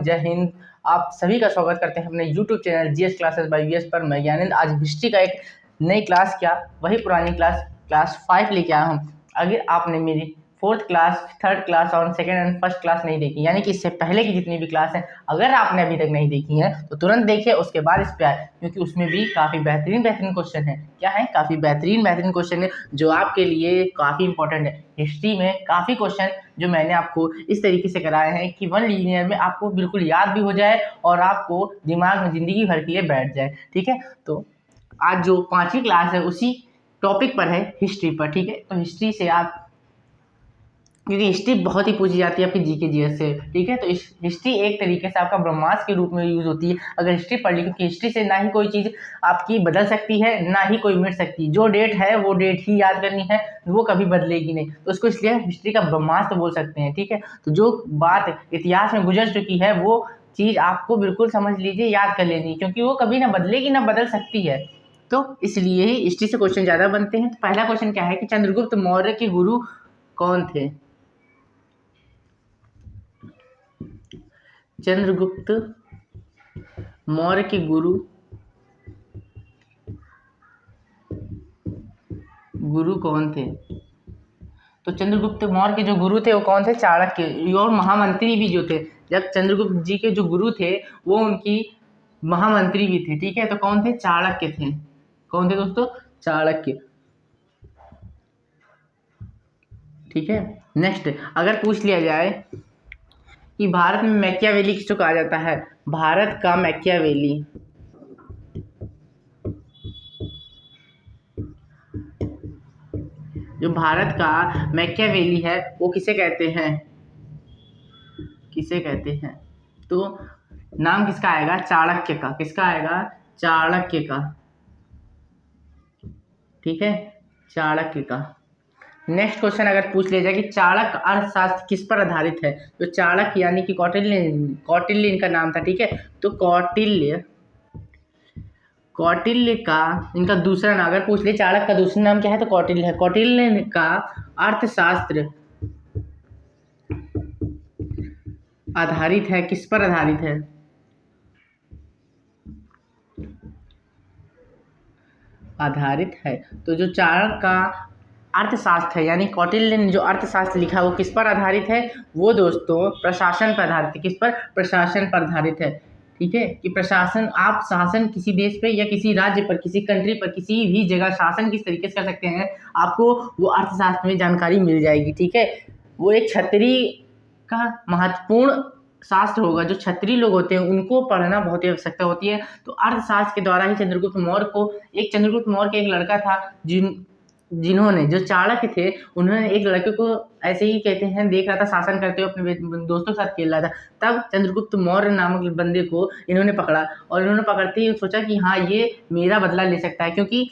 जय हिंद। आप सभी का स्वागत करते हैं अपने YouTube channel GS classes by VS पर। मैं ज्ञानेंद्र आज हिस्ट्री का एक नई क्लास क्या वही पुरानी क्लास 5 लेके आया हूँ। अगर आपने मेरी 4th क्लास, 3rd क्लास और 2nd एंड 1st क्लास नहीं देखी, यानी कि इससे पहले की जितनी भी क्लास है, अगर आपने अभी तक नहीं देखी है तो तुरंत देखिए, उसके बाद इस पे आए, क्योंकि उसमें भी काफ़ी बेहतरीन क्वेश्चन है। क्या है? काफ़ी बेहतरीन क्वेश्चन है जो आपके लिए काफ़ी इंपॉर्टेंट है। हिस्ट्री में काफ़ी क्वेश्चन जो मैंने आपको इस तरीके से कराए हैं कि 1 लीनियर में आपको बिल्कुल याद भी हो जाए और आपको दिमाग में ज़िंदगी भर के लिए बैठ जाए। ठीक है, तो आज जो 5वीं क्लास है उसी टॉपिक पर है, हिस्ट्री पर। ठीक है, तो हिस्ट्री से आप, क्योंकि हिस्ट्री बहुत ही पूछी जाती है आपकी जीके जीएस से। ठीक है, तो हिस्ट्री एक तरीके से आपका ब्रह्मास्त्र के रूप में यूज होती है अगर हिस्ट्री पढ़ ली, क्योंकि हिस्ट्री से ना ही कोई चीज़ आपकी बदल सकती है, ना ही कोई मिट सकती है। जो डेट है वो डेट ही याद करनी है, वो कभी बदलेगी नहीं, तो उसको इसलिए हिस्ट्री का ब्रह्मास्त्र बोल सकते हैं। ठीक है, तो जो बात इतिहास में गुजर चुकी है वो चीज़ आपको बिल्कुल समझ लीजिए, याद कर लेनी, क्योंकि वो कभी ना बदलेगी ना बदल सकती है। तो इसलिए ही हिस्ट्री से क्वेश्चन ज़्यादा बनते हैं। तो पहला क्वेश्चन क्या है कि चंद्रगुप्त मौर्य के गुरु कौन थे? चंद्रगुप्त मौर्य के गुरु कौन थे? तो चंद्रगुप्त मौर्य के जो गुरु थे वो कौन थे? चाणक्य। और महामंत्री भी जो थे, जब चंद्रगुप्त जी के जो गुरु थे वो उनकी महामंत्री भी थे। ठीक है, तो कौन थे? चाणक्य थे। कौन थे दोस्तों? चाणक्य। ठीक है, नेक्स्ट अगर पूछ लिया जाए कि भारत में मैकियावेली किसको कहा जाता है? भारत का मैकियावेली, जो भारत का मैकियावेली है वो किसे कहते हैं? किसे कहते हैं? तो नाम किसका आएगा? चाणक्य का। किसका आएगा? चाणक्य का। ठीक है, चाणक्य का। नेक्स्ट क्वेश्चन अगर पूछ लिया जाए कि चाणक्य अर्थशास्त्र किस पर आधारित है? तो चाणक्य यानी कि कौटिल्य इनका नाम था। ठीक है, तो कौटिल्य का इनका दूसरा नाम अगर पूछ ले, चाणक्य का दूसरा नाम क्या है? तो कौटिल्य है। कौटिल्य का अर्थशास्त्र आधारित है, किस पर आधारित है? आधारित है। तो जो चाणक्य का अर्थशास्त्र है, यानी कौटिल्य ने जो अर्थशास्त्र लिखा वो किस पर आधारित है? वो दोस्तों प्रशासन पर आधारित है। किस पर? प्रशासन पर आधारित है। ठीक है, कि प्रशासन, आप शासन किसी देश पे या किसी राज्य पर, किसी कंट्री पर, किसी भी जगह शासन किस तरीके से कर सकते हैं, आपको वो अर्थशास्त्र में जानकारी मिल जाएगी। ठीक है, वो एक क्षत्रिय का महत्वपूर्ण शास्त्र होगा। जो क्षत्रिय लोग होते हैं उनको पढ़ना बहुत ही आवश्यकता होती है। तो अर्थशास्त्र के द्वारा ही चंद्रगुप्त मौर्य का एक लड़का था जिन्होंने, जो चाणक्य थे, उन्होंने एक लड़के को ऐसे ही कहते हैं देख रहा था शासन करते हुए, अपने दोस्तों के साथ खेल रहा था, तब चंद्रगुप्त मौर्य नामक बंदे को इन्होंने पकड़ा और इन्होंने पकड़ते ही सोचा कि हाँ, ये मेरा बदला ले सकता है, क्योंकि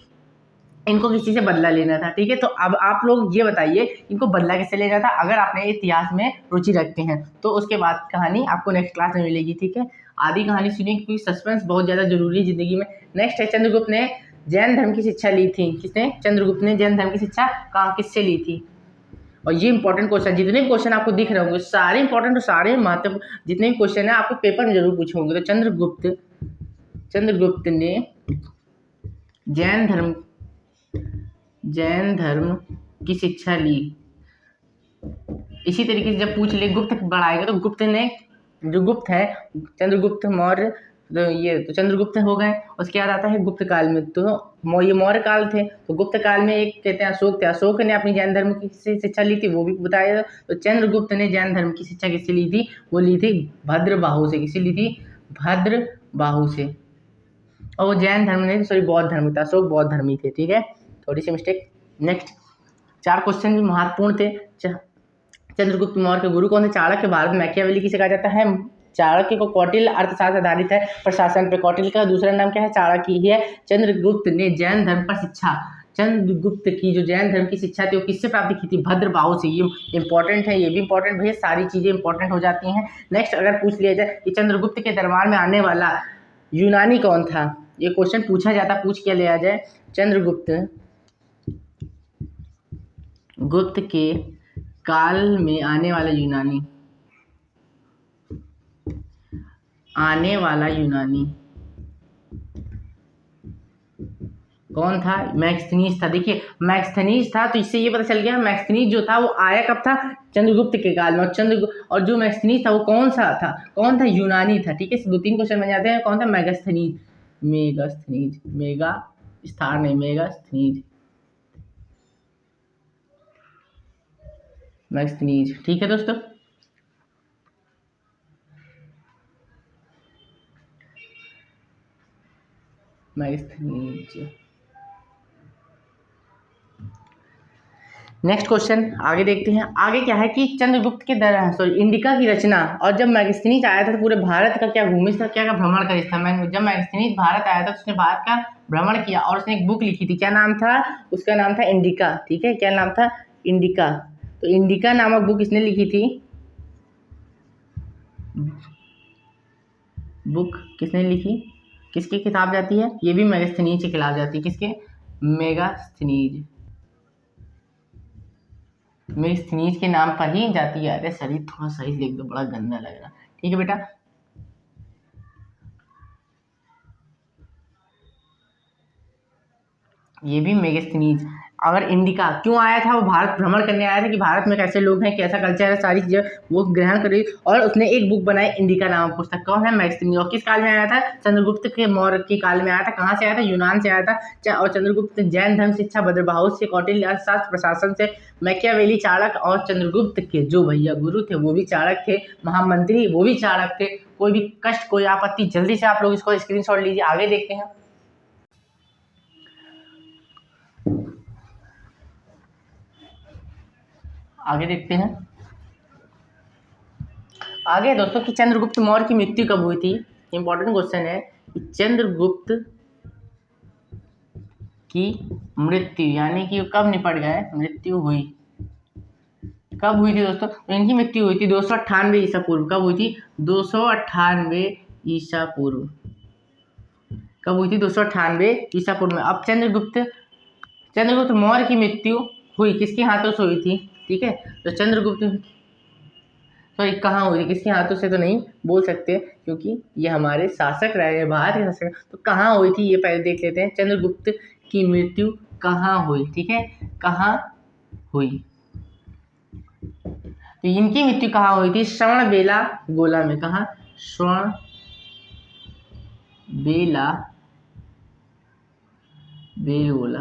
इनको किसी से बदला लेना था। ठीक है, तो अब आप लोग ये बताइए इनको बदला किससे लेना था? अगर आपने इतिहास में रुचि रखते हैं तो उसके बाद कहानी आपको नेक्स्ट क्लास में मिलेगी। ठीक है, आधी कहानी सुनिए, क्योंकि सस्पेंस बहुत ज़्यादा जरूरी है जिंदगी में। नेक्स्ट है, चंद्रगुप्त ने जैन धर्म की शिक्षा ली थी। किसने? चंद्रगुप्त ने जैन धर्म की शिक्षा कहाँ, किससे ली थी? और ये इंपॉर्टेंट क्वेश्चन, जितने भी क्वेश्चन आपको दिख रहे होंगे सारे इंपॉर्टेंट और सारे महत्व, जितने भी क्वेश्चन है आपको पेपर में जरूर पूछे होंगे। तो चंद्रगुप्त ने जैन धर्म की शिक्षा ली। इसी तरीके से जब पूछ ले गुप्त बढ़ाएगा, तो गुप्त ने, जो गुप्त है, चंद्रगुप्त मौर्य, तो ये तो चंद्रगुप्त हो गए। उसके बाद आता है गुप्त काल में, तो ये मौर्य काल थे। तो गुप्त काल में एक कहते हैं अशोक थे, अशोक ने अपनी जैन धर्म की शिक्षा ली थी, वो भी बताया। तो चंद्रगुप्त ने जैन धर्म की शिक्षा किससे ली थी? वो ली थी भद्रबाहु से। किससे ली थी? भद्रबाहु से। और वो जैन धर्म नहीं, सॉरी बौद्ध धर्म था, अशोक बौद्ध धर्मी थे। ठीक है, थोड़ी सी मिस्टेक। नेक्स्ट 4 क्वेश्चन भी महत्वपूर्ण थे। चंद्रगुप्त मौर्य के गुरु कौन थे? चाणक्य। भारत में मैकियावेली किसे कहा जाता है? चाणक्य को कौटिल्य अर्थशास्त्र आधारित है प्रशासन पे। कौटिल्य का दूसरा नाम क्या है? चाणक्य ही है। चंद्रगुप्त ने जैन धर्म पर शिक्षा, चंद्रगुप्त की जो जैन धर्म की शिक्षा थी वो किससे प्राप्त की थी? भद्रबाहु से। ये इंपॉर्टेंट है, ये भी इंपॉर्टेंट भैया, सारी चीजें इंपॉर्टेंट हो जाती हैं। नेक्स्ट अगर पूछ लिया जाए कि चंद्रगुप्त के दरबार में आने वाला यूनानी कौन था? ये क्वेश्चन पूछा जाता, पूछ के लिया जाए। चंद्रगुप्त के काल में आने वाला यूनानी, आने वाला यूनानी कौन था? मैक्सथनीज था। देखिए मैक्सथनीज था तो इससे ये पता चल गया मैक्सथनीज जो था वो आया कब था? चंद्रगुप्त के काल में। और जो मैक्सथनीज था वो कौन सा था? कौन था? यूनानी था। ठीक है, 2-3 क्वेश्चन बन जाते हैं। कौन था? मेगास्थनीज। मेगास्थनीज, मेगा स्थान नहीं, मेगास्थनीज, मैक्सथनीज। ठीक है दोस्तों, मैक्सथनीज। नेक्स्ट क्वेश्चन आगे देखते हैं। आगे क्या है कि चंद्रगुप्त के इंडिका की रचना और जब मैगस्थनीज आया था तो पूरे भारत का क्या घूमिस था, क्या भ्रमण करी था। जब मैगस्थनीज भारत आया था तो उसने भारत का भ्रमण किया और उसने एक बुक लिखी थी। क्या नाम था उसका? नाम था इंडिका। ठीक है, क्या नाम था? इंडिका। तो इंडिका नामक बुक किसने लिखी थी? बुक किसने लिखी? किसकी किताब जाती है? ये भी मैगस्थनीज के खिलाफ जाती है। किसके? मेगास्थनीज। मेगास्थनीज के नाम पर ही जाती है। अरे सर थोड़ा सही लिख दो, बड़ा गंदा लग रहा। ठीक है बेटा, ये भी मेगास्थनीज। अगर इंडिका क्यों आया था? वो भारत भ्रमण करने आया था कि भारत में कैसे लोग हैं, कैसा कल्चर है, सारी चीजें वो ग्रहण करी और उसने एक बुक बनाई इंडिका नामक पुस्तक। कौन है? मैगस्थनीज। और किस काल में आया था? चंद्रगुप्त के मौर्य के काल में आया था। कहाँ से आया था? यूनान से आया था। और चंद्रगुप्त जैन धर्म शिक्षा, भद्रबाहु से, कौटिल्य अर्थशास्त्र प्रशासन से, मैकियावेली चाणक्य और चंद्रगुप्त के जो भैया गुरु थे वो भी चाणक्य थे, महामंत्री वो भी चाणक्य थे। कोई भी कष्ट, कोई आपत्ति, जल्दी से आप लोग इसको स्क्रीनशॉट लीजिए। आगे देखते हैं। आगे देखते हैं। आगे दोस्तों कि चंद्रगुप्त मौर्य की मृत्यु कब हुई थी? इंपॉर्टेंट क्वेश्चन है कि चंद्रगुप्त की मृत्यु यानी कि कब निपट गए, मृत्यु हुई कब हुई थी दोस्तों? तो इनकी मृत्यु हुई थी 298 ईसा पूर्व। कब हुई थी? 298 ईसा पूर्व। कब हुई थी? 298 ईसा पूर्व में। अब चंद्रगुप्त मौर्य की मृत्यु हुई किसके हाथों से हुई थी? ठीक है, तो चंद्रगुप्त सॉरी कहाँ हुई थी, किसके हाथों से तो नहीं बोल सकते क्योंकि ये हमारे शासक रहे, भारत के शासक। तो कहाँ हुई थी ये पहले देख लेते हैं। चंद्रगुप्त की मृत्यु कहाँ हुई? ठीक है, कहाँ हुई? तो इनकी मृत्यु कहाँ हुई थी? श्रवणबेला गोला में। कहाँ? श्रवणबेला बेलगोला,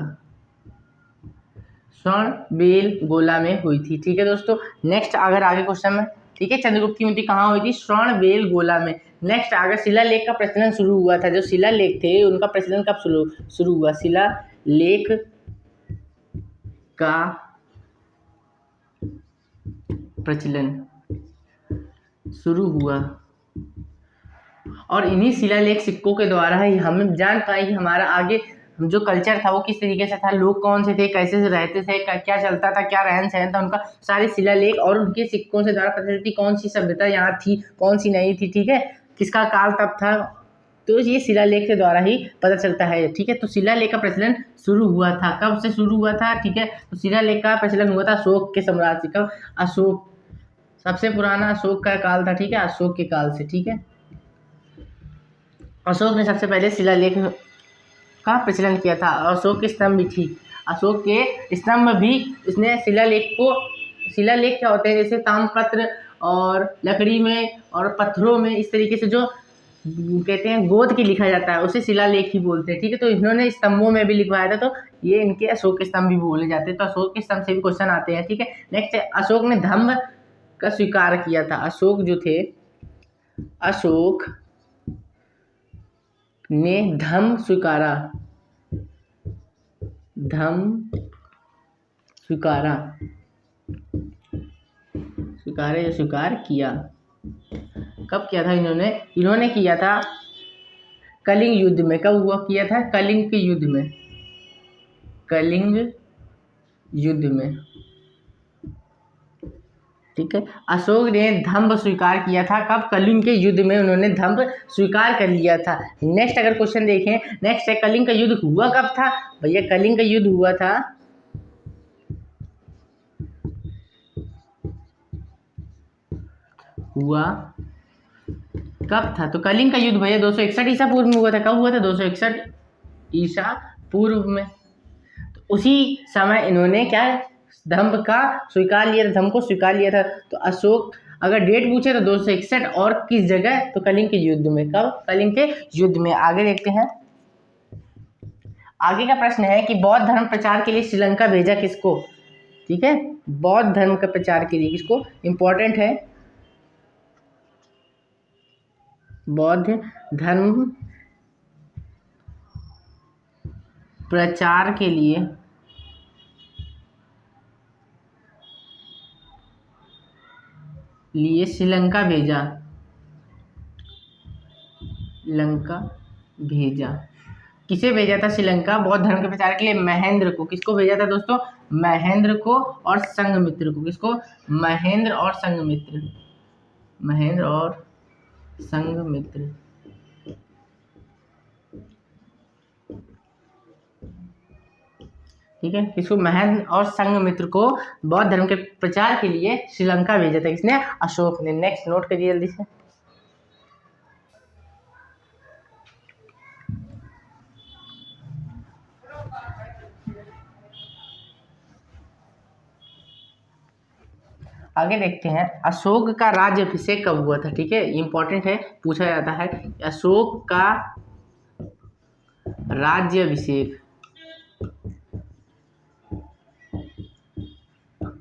श्रवणबेलगोला में हुई थी। ठीक है दोस्तों, नेक्स्ट अगर आगे क्वेश्चन में, ठीक है, चंद्रगुप्त की मृत्यु कहाँ हुई थी? श्रवणबेलगोला में। नेक्स्ट अगर शिलालेख का प्रचलन शुरू हुआ था, जो शिलालेख थे उनका प्रचलन कब शुरू हुआ? शिलालेख का प्रचलन शुरू हुआ और इन्हीं शिलालेख सिक्कों के द्वारा ही हम जान पाए कि हमारा आगे जो कल्चर था वो किस तरीके से था, लोग कौन से थे, कैसे से रहते थे, क्या चलता था, क्या रहन सहन था उनका, सारे शिलालेख और उनके सिक्कों से द्वारा पता चलती कौन सी सभ्यता यहाँ थी, कौन सी नहीं थी। ठीक है, किसका काल तब था, तो ये शिलालेख के द्वारा ही पता चलता है। ठीक है, तो शिलालेख का प्रचलन शुरू हुआ था। कब से शुरू हुआ था? ठीक है, तो शिलालेख का प्रचलन हुआ था अशोक के साम्राज्य। कब? अशोक, सबसे पुराना अशोक का काल था। ठीक है, अशोक के काल से। ठीक है, अशोक ने सबसे पहले शिलालेख का प्रचलन किया था। अशोक के स्तंभ भी थी, अशोक के स्तंभ भी इसने शिलालेख क्या होते हैं? जैसे ताम्रपत्र और लकड़ी में और पत्थरों में इस तरीके से जो कहते हैं गोद के लिखा जाता है उसे शिलालेख ही बोलते हैं। ठीक है, तो इन्होंने स्तंभों में भी लिखवाया था तो ये इनके अशोक के स्तंभ भी बोले जाते हैं। तो अशोक के स्तंभ से भी क्वेश्चन आते हैं। ठीक है, नेक्स्ट है अशोक ने धम्म का स्वीकार किया था। अशोक जो थे, अशोक ने धम्म स्वीकारा, धम्म स्वीकारा, स्वीकार किया। कब किया था इन्होंने किया था कलिंग युद्ध में। कब हुआ किया था? कलिंग के युद्ध में, कलिंग युद्ध में। ठीक है, अशोक ने धम्म स्वीकार किया था। कब? कलिंग के युद्ध में उन्होंने धम्म स्वीकार कर लिया था। नेक्स्ट अगर क्वेश्चन देखें, नेक्स्ट है कलिंग का युद्ध हुआ कब था? भैया कलिंग का युद्ध हुआ था कब था? तो कलिंग का युद्ध भैया 261 ईसा पूर्व में हुआ था। कब हुआ था? 261 ईसा पूर्व में। तो उसी समय इन्होंने क्या धम्म का स्वीकार लिया था, धम्म को स्वीकार लिया था। तो अशोक अगर डेट पूछे तो 261 और किस जगह? तो कलिंग के युद्ध में। कब? कलिंग के युद्ध में। आगे देखते हैं। आगे का प्रश्न है कि बौद्ध धर्म प्रचार के लिए श्रीलंका भेजा किसको? ठीक है, बौद्ध धर्म का प्रचार के लिए किसको? इंपॉर्टेंट है, बौद्ध धर्म प्रचार के लिए श्रीलंका भेजा, लंका भेजा। किसे भेजा था श्रीलंका बौद्ध धर्म के प्रचार के लिए? महेंद्र को। किसको भेजा था दोस्तों? महेंद्र को और संघमित्र को। किसको? महेंद्र और संघमित्र, महेंद्र और संघमित्र। ठीक है, किसको? महेंद्र और संघमित्र को बौद्ध धर्म के प्रचार के लिए श्रीलंका भेजा था। किसने? अशोक ने। नेक्स्ट नोट करिए जल्दी से। आगे देखते हैं, अशोक का राज्याभिषेक कब हुआ था? ठीक है, इंपॉर्टेंट है, पूछा जाता है। अशोक का राज्याभिषेक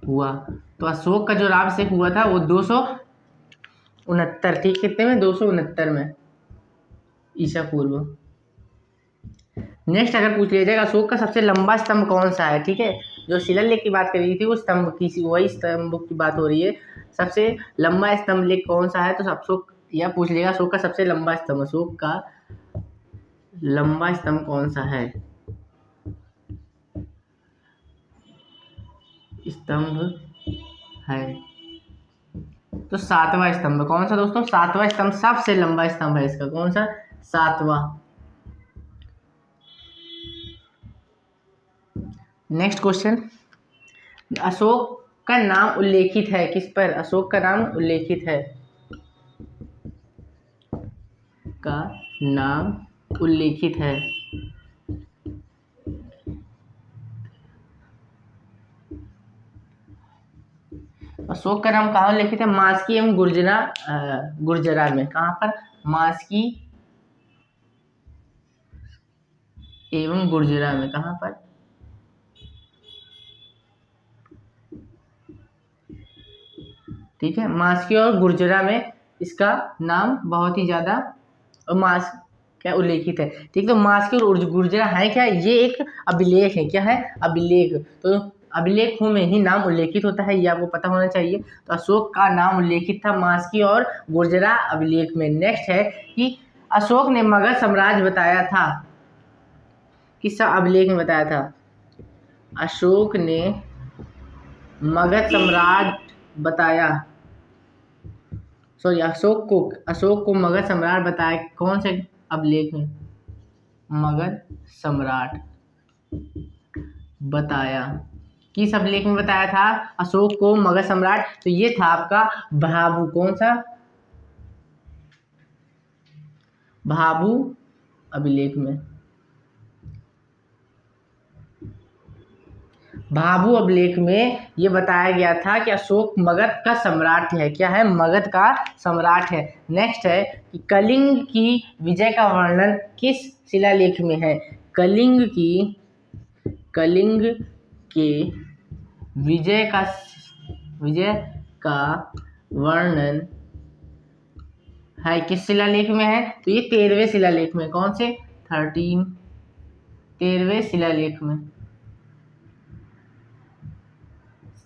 हुआ, तो अशोक का जो राज्याभिषेक हुआ था वो 269, ठीक, कितने में? 269 में ईसा पूर्व। नेक्स्ट अगर पूछ लिया जाएगा अशोक का सबसे लंबा स्तंभ कौन सा है? ठीक है, जो शिलालेख की बात कर रही थी वो स्तंभ की, वही स्तंभ की बात हो रही है। सबसे लंबा स्तंभ लेख कौन सा है? तो अशोक, यह पूछ लेगा अशोक का सबसे लंबा स्तंभ, अशोक का लंबा स्तंभ कौन सा है? स्तंभ है तो 7वां स्तंभ। कौन सा दोस्तों? 7वां स्तंभ सबसे लंबा स्तंभ है इसका। कौन सा? 7वां। नेक्स्ट क्वेश्चन, अशोक का नाम उल्लेखित है किस पर? अशोक का नाम उल्लेखित है, का नाम उल्लेखित है। अशोक का नाम कहाँ उल्लेखित है? मास्की एवं गुर्जरा में। कहाँ पर? मास्की एवं गुर्जरा में। कहाँ पर? ठीक है, मास्की और गुर्जरा में इसका नाम बहुत ही ज्यादा क्या उल्लेखित है। ठीक, तो मास्की और गुर्जरा है क्या? ये एक अभिलेख है। क्या है? अभिलेख। तो अभिलेखों में ही नाम उल्लेखित होता है, ये आपको पता होना चाहिए। तो अशोक का नाम उल्लेखित था मास्की और गुर्जरा अभिलेख में। नेक्स्ट है कि अशोक ने मगध साम्राज्य बताया था, किस अभिलेख में बताया था? अशोक ने मगध साम्राज्य बताया, सॉरी, अशोक को मगध सम्राट बताया। कौन से अभिलेख में? मगध सम्राट बताया। किस अभिलेख में बताया था अशोक को मगध सम्राट? तो ये था आपका भाभू। कौन सा? भाभू अभिलेख में। भाभू अभिलेख में ये बताया गया था कि अशोक मगध का सम्राट है। क्या है? मगध का सम्राट है। नेक्स्ट है कि कलिंग की विजय का वर्णन किस शिलालेख में है? कलिंग के विजय का वर्णन है किस शिलालेख में है? तो ये 13वें शिलालेख में। कौन से? 13वें शिलालेख में।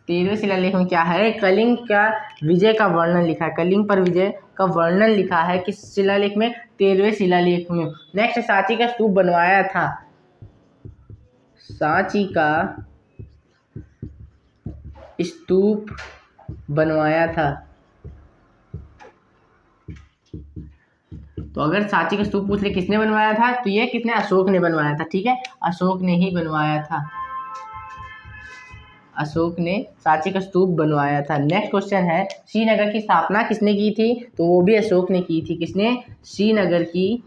13वें शिलालेख में क्या है? कलिंग का विजय का वर्णन लिखा है। कलिंग पर विजय का वर्णन लिखा है किस शिलालेख में? 13वें शिलालेख में। नेक्स्ट, सांची का स्तूप बनवाया था। सांची का स्तूप बनवाया था। तो अगर सांची का स्तूप पूछ ले किसने बनवाया था, तो ये किसने? अशोक ने बनवाया था। ठीक है, अशोक ने ही बनवाया था। अशोक ने सांची का स्तूप बनवाया था। नेक्स्ट क्वेश्चन है श्रीनगर की स्थापना किसने की थी? तो वो भी अशोक ने की थी। किसने? श्रीनगर की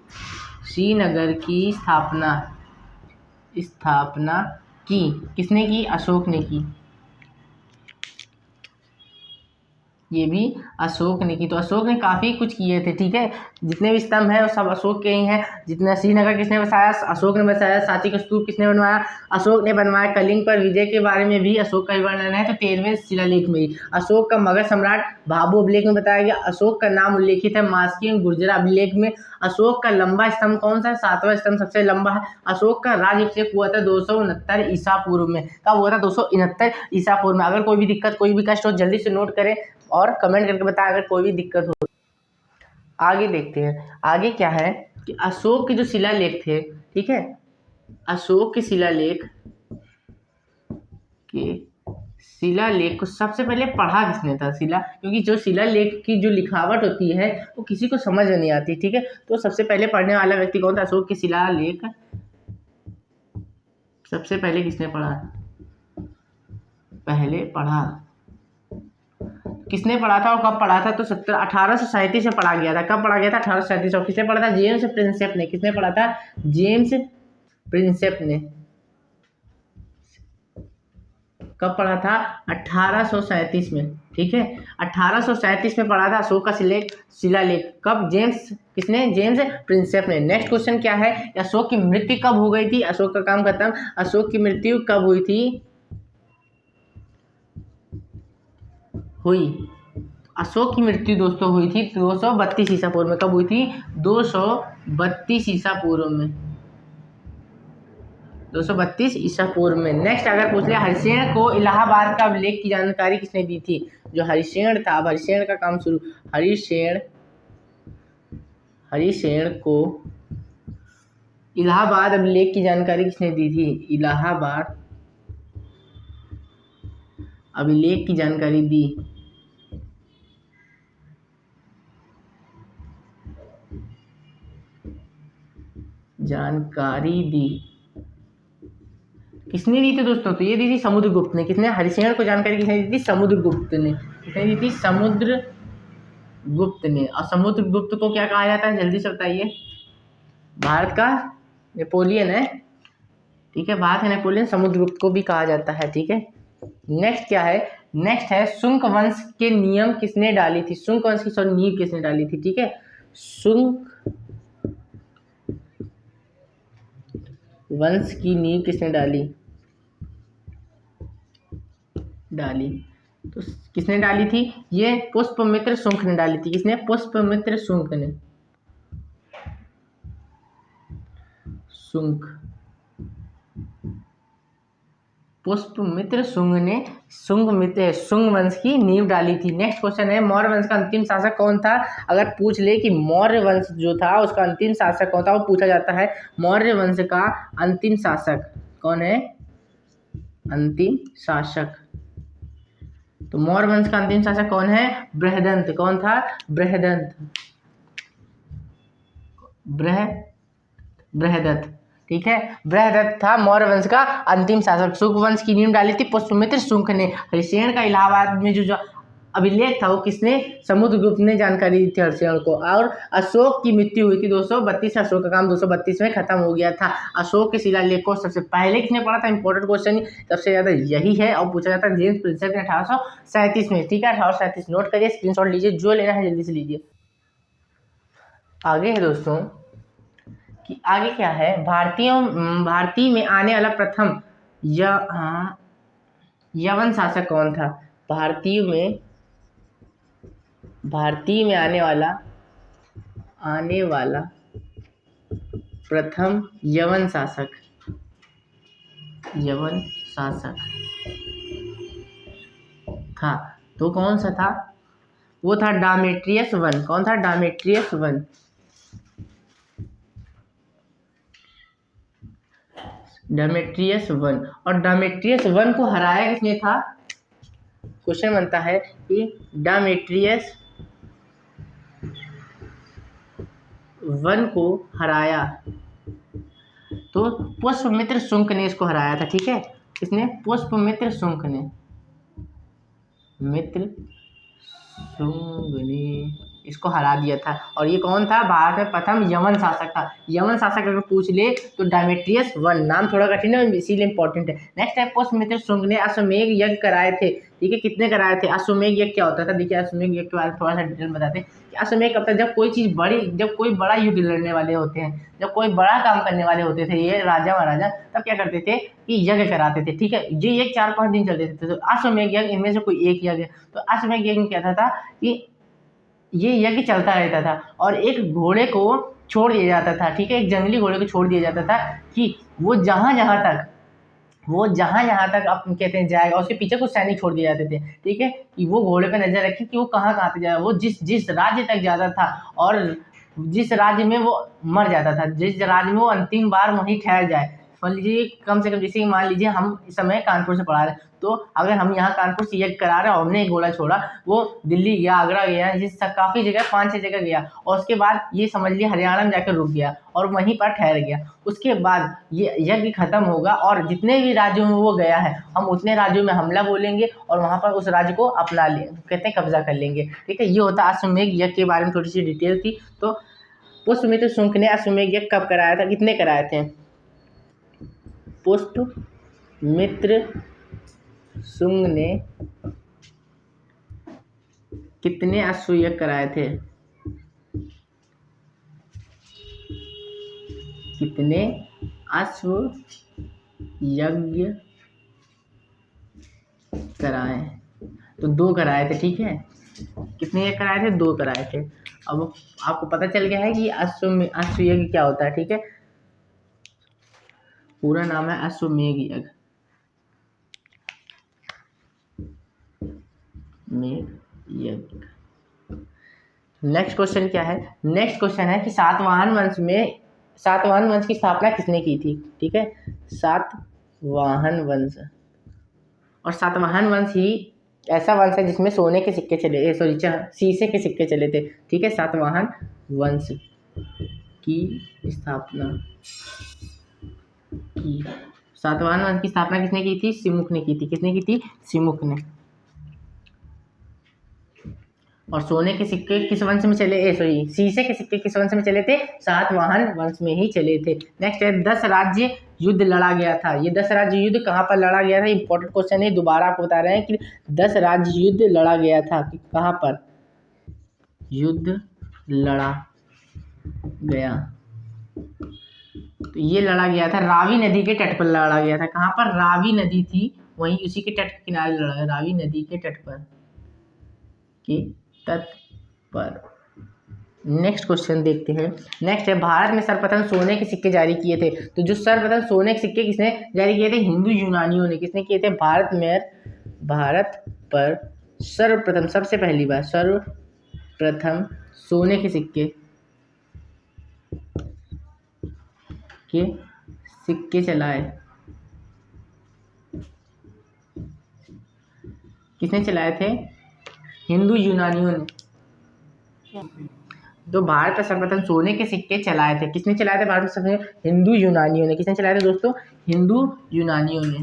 स्थापना की किसने की? अशोक ने की। ये भी अशोक ने की। तो अशोक ने काफ़ी कुछ किए थे, ठीक है। जितने भी स्तंभ है वो सब अशोक के ही हैं। जितना श्रीनगर किसने बसाया? अशोक ने बसाया। सांची का स्तूप किसने बनवाया? अशोक ने बनवाया। कलिंग पर विजय के बारे में भी अशोक का ही वर्णन है, तो 13वें शिलालेख में ही। अशोक का मगध सम्राट भाबू अभिलेख में बताया गया। अशोक का नाम उल्लेखित है मास्किन गुर्जर अभिलेख में। अशोक का लंबा स्तंभ कौन सा है? 7वां स्तंभ सबसे लंबा है। अशोक का राज्याभिषेक हुआ था 269 ईसा पूर्व में। कब हुआ था? 269 ईसा पूर्व में। अगर कोई भी दिक्कत, कोई भी कष्ट हो, जल्दी से नोट करें और कमेंट करके बताएं अगर कोई भी दिक्कत हो। आगे देखते हैं, आगे क्या है कि अशोक के जो शिलालेख थे, ठीक है, अशोक के शिलालेख को सबसे पहले पढ़ा किसने था? क्योंकि जो शिलालेख की जो लिखावट होती है वो किसी को समझ में नहीं आती, ठीक है। तो सबसे पहले पढ़ने वाला व्यक्ति कौन था? अशोक के शिलालेख सबसे पहले किसने पढ़ा? किसने पढ़ा था और कब पढ़ा था? तो 1837 में पढ़ा गया था। कब पढ़ा गया था? 1837। और किसने पढ़ा था? जेम्स प्रिंसेप ने। किसने पढ़ा था? जेम्स प्रिंसेप ने। कब पढ़ा था? 1837 में, ठीक है। 1837 में पढ़ा था अशोक का शिलालेख। कब? किसने? जेम्स प्रिंसेप ने। नेक्स्ट क्वेश्चन क्या है? अशोक की मृत्यु कब हो गई थी? अशोक का काम खत्म। अशोक की मृत्यु कब हुई थी? अशोक की मृत्यु दोस्तों हुई थी 232 ईसा पूर्व में। कब हुई थी? 232 ईसा पूर्व में। 232 ईसा पूर्व में। नेक्स्ट अगर पूछ लिया हरिसेन को इलाहाबाद का अभिलेख की जानकारी किसने दी थी? जो हरिसेन था, अब हरिसेन का काम शुरू। हरिसेन को इलाहाबाद अभिलेख की जानकारी किसने दी थी? इलाहाबाद अभिलेख की जानकारी दी किसने दी थी दोस्तों? तो ये दी थी समुद्रगुप्त ने। किसने? हरिसेन को जानकारी किसने दी थी? समुद्रगुप्त ने। किसने दी थी? समुद्रगुप्त ने। और समुद्रगुप्त को क्या कहा जाता है? जल्दी से बताइए। भारत का नेपोलियन है, ठीक है। भारत का नेपोलियन समुद्रगुप्त को भी कहा जाता है, ठीक है। नेक्स्ट क्या है? नेक्स्ट है शुंग वंश के नियम किसने डाली थी? शुंग वंश की नींव किसने डाली थी? ठीक है, शुंग वंश की नींव किसने डाली? तो किसने डाली थी? ये पुष्पमित्र शुंग ने डाली थी। किसने? पुष्पमित्र शुंग ने। पुष्पमित्र शुंग ने शुंग वंश की नींव डाली थी। नेक्स्ट क्वेश्चन है मौर्य वंश का अंतिम शासक कौन था? अगर पूछ ले कि मौर्य वंश जो था उसका अंतिम शासक कौन था, वो पूछा जाता है। मौर्य वंश का अंतिम शासक कौन है? अंतिम शासक, तो मौर्य वंश का अंतिम शासक कौन है? बृहदंत। कौन था? बृहदत्त, ठीक है। बृहदत्त था मौर्य वंश का अंतिम शासक। शुंग वंश की नींव डाली थी पुष्पमित्र शुंग ने। हरिसेन का इलाहाबाद में जो अभिलेख था वो किसने? समुद्रगुप्त ने जानकारी दी थी हरिसेन को। और अशोक की मृत्यु हुई थी 232। अशोक का काम 232 में खत्म हो गया था। अशोक के शिलालेख को सबसे पहले किसने पढ़ा था? इंपॉर्टेंट क्वेश्चन सबसे ज्यादा यही है और पूछा जाता है जेम्स प्रिंसेप ने 1837 में, ठीक है। 1837 नोट करिए, स्क्रीनशॉट लीजिए, जो लेना है जल्दी से लीजिए। आगे है दोस्तों कि आगे क्या है? भारतीय में आने वाला प्रथम यवन शासक कौन था? भारतीय में आने वाला प्रथम यवन शासक था, तो कौन सा था? वो था डामेट्रियस वन। कौन था? डामेट्रियस वन। डामेट्रियस वन। और डामेट्रियस वन को हराया किसने था? क्वेश्चन बनता है कि डामेट्रियस वन को हराया, तो पुष्पमित्र शुंग ने इसको हराया था, ठीक है। किसने? पुष्पमित्र शुंग ने। मित्र शुंग ने इसको हरा दिया था। और ये कौन था? भारत में प्रथम यवन शासक था। यवन शासक अगर पूछ ले तो डेमेट्रियस वन, नाम थोड़ा कठिन है इसीलिए इंपॉर्टेंट है। नेक्स्ट है पुष्यमित्र शुंग ने अश्वमेध यज्ञ कराए थे। ठीक है, कितने कराए थे? अश्वमेध यज्ञ क्या होता था? देखिए अश्वमेध यज्ञ के बारे में थोड़ा सा डिटेल बताते हैं कि अश्वमेध कब था? जब कोई बड़ा युद्ध लड़ने वाले होते हैं, जब कोई बड़ा काम करने वाले होते थे ये राजा महाराजा, तब क्या करते थे कि यज्ञ कराते थे। ठीक है, ये यज्ञ 4-5 दिन चलते थे। तो अश्वमेध यज्ञ इनमें से कोई एक यज्ञ। तो अश्वमेध यज्ञ में क्या था कि ये यज्ञ चलता रहता था और एक घोड़े को छोड़ दिया जाता था। ठीक है, एक जंगली घोड़े को छोड़ दिया जाता था कि वो जहाँ जहाँ तक आप कहते हैं जाएगा, उसके पीछे कुछ सैनिक छोड़ दिए जाते थे। ठीक है, कि वो घोड़े पे नजर रखे कि वो कहाँ से जाएगा। वो जिस राज्य तक जाता था और जिस राज्य में वो मर जाता था, जिस राज्य में वो अंतिम बार वहीं ठहर जाए। मान लीजिए कम से कम, जैसे मान लीजिए हम इस समय कानपुर से पढ़ा रहे हैं, तो अगर हम यहाँ कानपुर से यज्ञ करा रहे हैं और हमने एक घोड़ा छोड़ा, वो दिल्ली गया, आगरा गया, जिस काफ़ी जगह 5-6 जगह गया और उसके बाद ये समझ लिया हरियाणा में जाकर रुक गया और वहीं पर ठहर गया। उसके बाद ये यज्ञ खत्म होगा और जितने भी राज्यों में वो गया है, हम उतने राज्यों में हमला बोलेंगे और वहाँ पर उस राज्य को अपना ले कहते हैं कब्जा कर लेंगे। ठीक है, ये होता अश्वमेध यज्ञ के बारे में थोड़ी सी डिटेल थी। तो पुष्यमित्र शुंग ने अश्वमेध यज्ञ कब कराया था? कितने कराए थे? पुष्यमित्र शुंग ने कितने अश्व यज्ञ कराए थे? कितने अश्व यज्ञ कराए? तो 2 कराए थे। ठीक है, कितने यज्ञ कराए थे? 2 कराए थे। अब आपको पता चल गया है कि अश्व यज्ञ क्या होता है। ठीक है, पूरा नाम है अश्वमेध यज्ञ। नेक्स्ट क्वेश्चन क्या है? नेक्स्ट क्वेश्चन है कि सातवाहन वंश की स्थापना किसने की थी? ठीक है, सातवाहन वंश। और सातवाहन वंश ही ऐसा वंश है जिसमें सोने के सिक्के चले, शीशे के सिक्के चले थे। ठीक है, सातवाहन वंश की स्थापना की सातवाहन वंश की स्थापना किसने की थी? सिमुक ने की थी। किसने की थी? सिमुक ने। और सोने के सिक्के किस वंश में चले? शीशे के सिक्के किस वंश में चले थे? सातवाहन वंश में ही चले थे। नेक्स्ट है 10 राज्य युद्ध लड़ा गया था। ये 10 राज्य युद्ध कहाँ पर लड़ा गया था? इंपॉर्टेंट क्वेश्चन है, दोबारा आपको बता रहे हैं कि 10 राज्य युद्ध लड़ा गया था कि कहाँ पर युद्ध लड़ा गया? तो ये लड़ा गया था रावी नदी के तट पर लड़ा गया था। कहाँ पर? रावी नदी थी, वहीं उसी के तट के किनारे लड़ा गया, रावी नदी के तट पर। नेक्स्ट क्वेश्चन देखते हैं। नेक्स्ट है भारत में सर्वप्रथम सोने के सिक्के जारी किए थे। तो जो सर्वप्रथम सोने के सिक्के किसने जारी किए थे? हिंदू यूनानियों ने। किसने किए थे? भारत पर सर्वप्रथम, सबसे पहली बार सर्वप्रथम सोने के सिक्के चलाए। किसने चलाए थे? हिंदू यूनानियों ने। तो भारत पर सर्वप्रथम सोने के सिक्के चलाए थे। किसने चलाए थे भारत में सर्वप्रथम? हिंदू यूनानियों ने। किसने चलाए थे दोस्तों? हिंदू यूनानियों ने।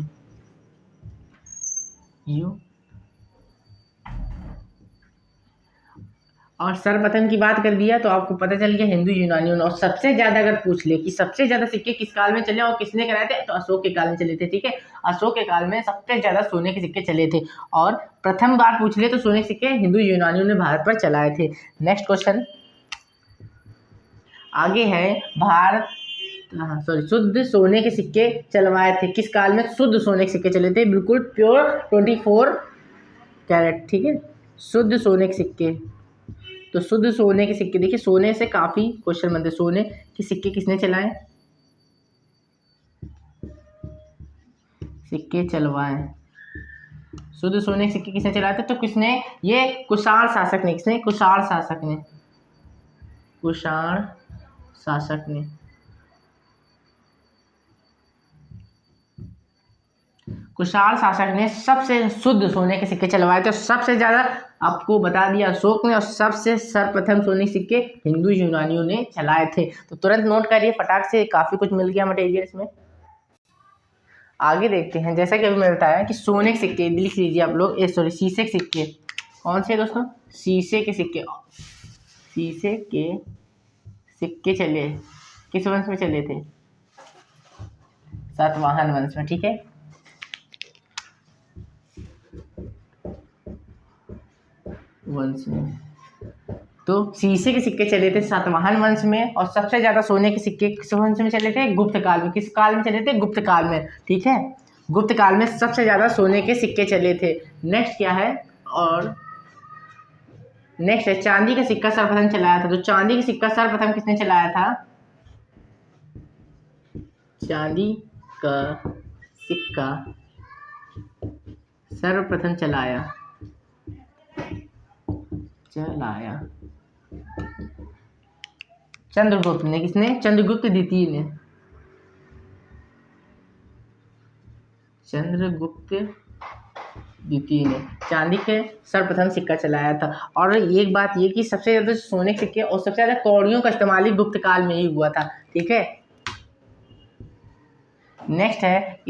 और सर्वप्रथम की बात कर दिया तो आपको पता चल गया हिंदू यूनानियों ने। और सबसे ज़्यादा अगर पूछ ले कि सबसे ज़्यादा सिक्के किस काल में चले और किसने कराए थे, तो अशोक के काल में चले थे। ठीक है, अशोक के काल में सबसे ज़्यादा सोने के सिक्के चले थे। और प्रथम बार पूछ ले तो सोने के सिक्के हिंदू यूनानियों ने भारत पर चलाए थे। नेक्स्ट क्वेश्चन आगे है, शुद्ध सोने के सिक्के चलवाए थे। किस काल में शुद्ध सोने के सिक्के चले थे? बिल्कुल प्योर 24 कैरेट। ठीक है, शुद्ध सोने के सिक्के। तो शुद्ध सोने के सिक्के, देखिए सोने से काफ़ी क्वेश्चन बनते हैं। सोने के सिक्के किसने चलाए? सिक्के चलवाए। शुद्ध सोने के सिक्के किसने चलाए थे? तो किसने? ये कुषाण शासक ने। किसने? कुषाण शासक ने। कुषाण शासक ने सबसे शुद्ध सोने के सिक्के चलवाए थे। सबसे ज़्यादा आपको बता दिया अशोक ने, और सबसे सर्वप्रथम सोने के सिक्के हिंदू यूनानियों ने चलाए थे। तो तुरंत नोट करिए फटाक से, काफ़ी कुछ मिल गया मटेरियल इसमें। आगे देखते हैं, जैसा कि अभी मैंने बताया कि सोने के सिक्के लिख लीजिए आप लोग, शीशे के सिक्के कौन से दोस्तों, शीशे के सिक्के, शीशे के सिक्के चले किस वंश में चले थे, सातवाहन वंश में, ठीक है। वंश में तो शीशे के सिक्के चले थे सातवाहन वंश में, और सबसे ज्यादा सोने के सिक्के किस वंश में चले थे, गुप्त काल में। किस काल में चले थे, गुप्त काल में, ठीक है। गुप्त काल में सबसे ज्यादा सोने के सिक्के चले थे। नेक्स्ट क्या है, और नेक्स्ट है चांदी का सिक्का सर्वप्रथम चलाया था। तो चांदी का सिक्का सर्वप्रथम किसने चलाया था, चांदी का सिक्का सर्वप्रथम चलाया चंद्रगुप्त ने। किसने, चंद्रगुप्त द्वितीय ने, चंद्रगुप्त द्वितीय ने चांदी के सर्वप्रथम सिक्का चलाया था। और एक बात ये कि सबसे ज्यादा सोने के सिक्के और सबसे ज्यादा कौड़ियों का इस्तेमाल ही गुप्त काल में ही हुआ था, ठीक है। नेक्स्ट है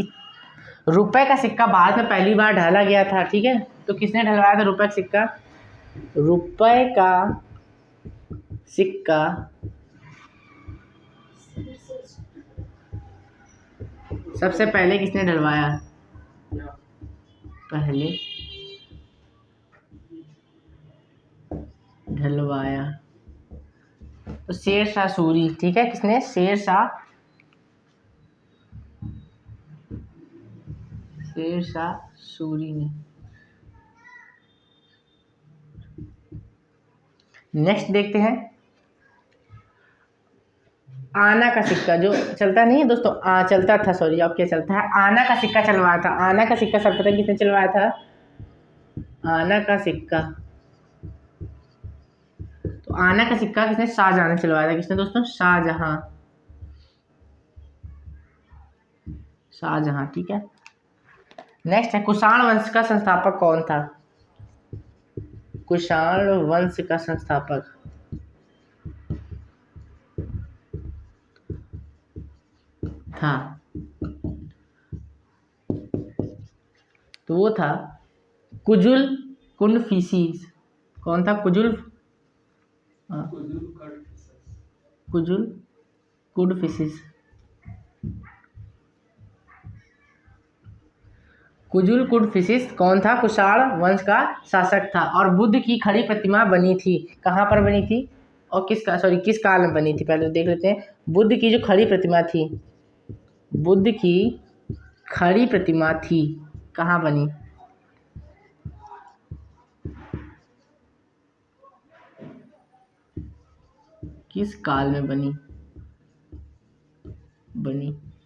रुपए का सिक्का भारत में पहली बार ढाला गया था, ठीक है। तो किसने ढलवाया था रुपए का सिक्का, रुपए का सिक्का सबसे पहले किसने ढलवाया, पहले ढलवाया तो शेरशाह सूरी, ठीक है। किसने, शेरशाह सूरी ने। नेक्स्ट देखते हैं आना का सिक्का, जो चलता नहीं है दोस्तों, चलता था, सॉरी अब क्या चलता है, आना का सिक्का चलवाया था। आना का सिक्का सर्वप्रथम किसने चलवाया था, आना का सिक्का। तो आना का सिक्का किसने, शाहजहां ने चलवाया था। किसने दोस्तों, शाहजहां, ठीक है। नेक्स्ट है कुषाण वंश का संस्थापक कौन था, कुषाण वंश का संस्थापक था, तो वो था कुजुल कुंडफिसिस। कौन था, कुजुल कुंडफिसिस। कुजुल कुंडफिसिस कौन था, कुषाण वंश का शासक था। और बुद्ध की खड़ी प्रतिमा बनी थी, कहाँ पर बनी थी, और किस काल में बनी थी, पहले देख लेते हैं। बुद्ध की जो खड़ी प्रतिमा थी, बुद्ध की खड़ी प्रतिमा थी, कहाँ बनी, किस काल में बनी,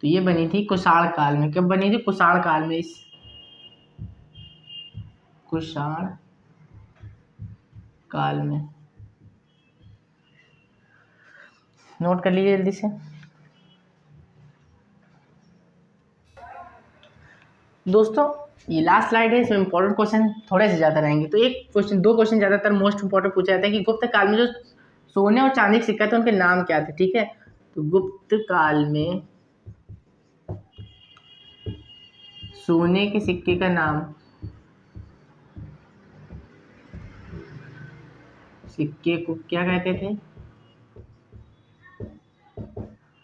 तो ये बनी थी कुषाण काल में। कब बनी थी, कुषाण काल में, इस कुषाण काल में। नोट कर लीजिए जल्दी से। दोस्तों ये लास्ट स्लाइड है, इसमें इंपॉर्टेंट क्वेश्चन थोड़े से ज़्यादा रहेंगे। तो एक क्वेश्चन, दो क्वेश्चन ज़्यादातर मोस्ट इंपॉर्टेंट पूछा जाता है कि गुप्त काल में जो सोने और चांदी के सिक्के थे उनके नाम क्या थे, ठीक है। तो गुप्त काल में सोने के सिक्के का नाम, सिक्के को क्या कहते थे,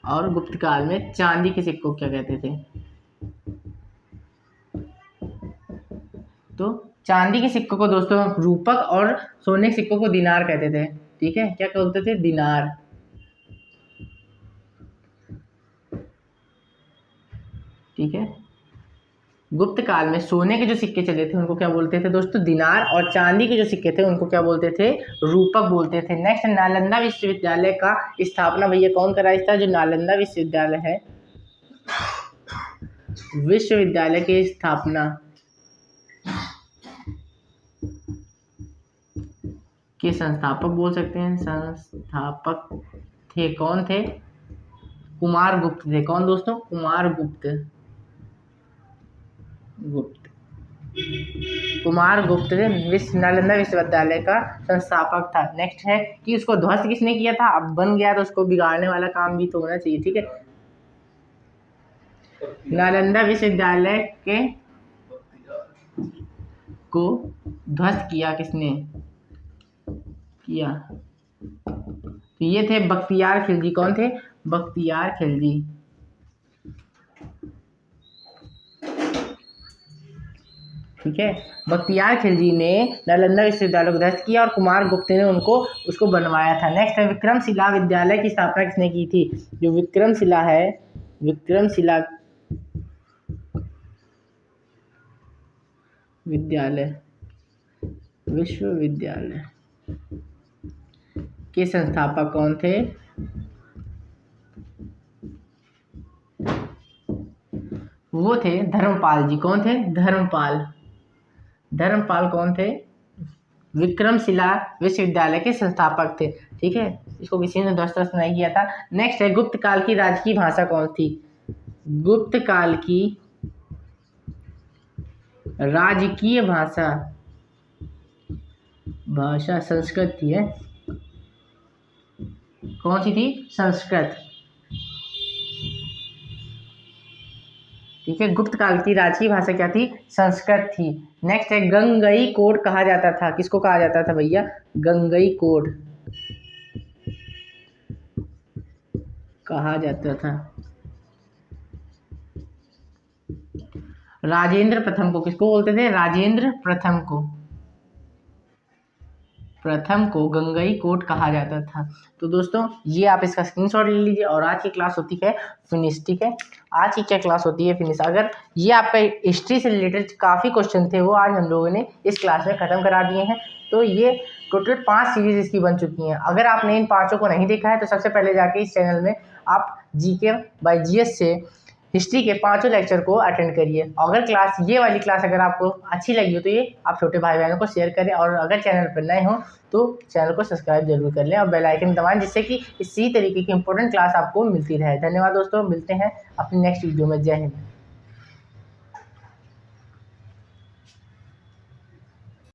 और गुप्त काल में चांदी के सिक्कों को क्या कहते थे। तो चांदी के सिक्कों को दोस्तों रूपक और सोने के सिक्कों को दिनार कहते थे, ठीक है। क्या कहते थे, दिनार, ठीक है। गुप्त काल में सोने के जो सिक्के चले थे उनको क्या बोलते थे दोस्तों, दिनार, और चांदी के जो सिक्के थे उनको क्या बोलते थे, रूपक बोलते थे। नेक्स्ट, नालंदा विश्वविद्यालय का स्थापना भैया कौन कराया था, जो नालंदा विश्वविद्यालय है, विश्वविद्यालय की स्थापना के संस्थापक बोल सकते हैं, संस्थापक थे, कौन थे, कुमार गुप्त थे। कौन दोस्तों, कुमार गुप्त नालंदा विश्वविद्यालय का संस्थापक था। नेक्स्ट है कि उसको ध्वस्त किसने किया था, अब बन गया तो उसको बिगाड़ने वाला काम भी तो होना चाहिए, ठीक है। नालंदा विश्वविद्यालय के को ध्वस्त किया किसने किया? तो ये थे बख्तियार खिलजी। कौन थे? बख्तियार खिलजी। ठीक है, बख्तियार खिलजी ने नालंदा विश्वविद्यालय को ध्वस्त किया और कुमार गुप्त ने उसको बनवाया था। नेक्स्ट है विक्रमशिला विद्यालय की स्थापना किसने की थी? जो विक्रमशिला है, विक्रमशिला विश्वविद्यालय के संस्थापक कौन थे? वो थे धर्मपाल जी। कौन थे? धर्मपाल कौन थे? विक्रमशिला विश्वविद्यालय के संस्थापक थे। ठीक है, इसको किसी ने ध्वस्त नहीं किया था। नेक्स्ट है गुप्त काल की राजकीय भाषा कौन थी? गुप्त काल की राजकीय भाषा संस्कृत थी। है, कौन सी थी? संस्कृत। ठीक है, गुप्त काल की राजकीय भाषा क्या थी? संस्कृत थी। नेक्स्ट है गंगई कोड कहा जाता था। किसको कहा जाता था भैया? गंगई कोड कहा जाता था राजेंद्र प्रथम को। किसको बोलते थे? राजेंद्र प्रथम को गंगई कोड कहा जाता था। तो दोस्तों ये आप इसका स्क्रीनशॉट ले लीजिए। और आज की क्लास होती है फिनिश। ठीक है, आज की क्या क्लास होती है? फिनिश। अगर ये आपका हिस्ट्री से रिलेटेड काफ़ी क्वेश्चन थे वो आज हम लोगों ने इस क्लास में ख़त्म करा दिए हैं। तो ये टोटल 5 सीरीज इसकी बन चुकी हैं। अगर आपने इन 5 को नहीं देखा है तो सबसे पहले जाके इस चैनल में आप जीके बाय जीएस से हिस्ट्री के 5 लेक्चर को अटेंड करिए। अगर ये वाली क्लास अगर आपको अच्छी लगी हो तो ये आप छोटे भाई बहनों को शेयर करें। और अगर चैनल पर नए हो तो चैनल को सब्सक्राइब जरूर कर लें और बेल आइकन दबाएं, जिससे कि इसी तरीके की इंपॉर्टेंट क्लास आपको मिलती रहे। धन्यवाद दोस्तों, मिलते हैं अपनी नेक्स्ट वीडियो में। जय हिंद।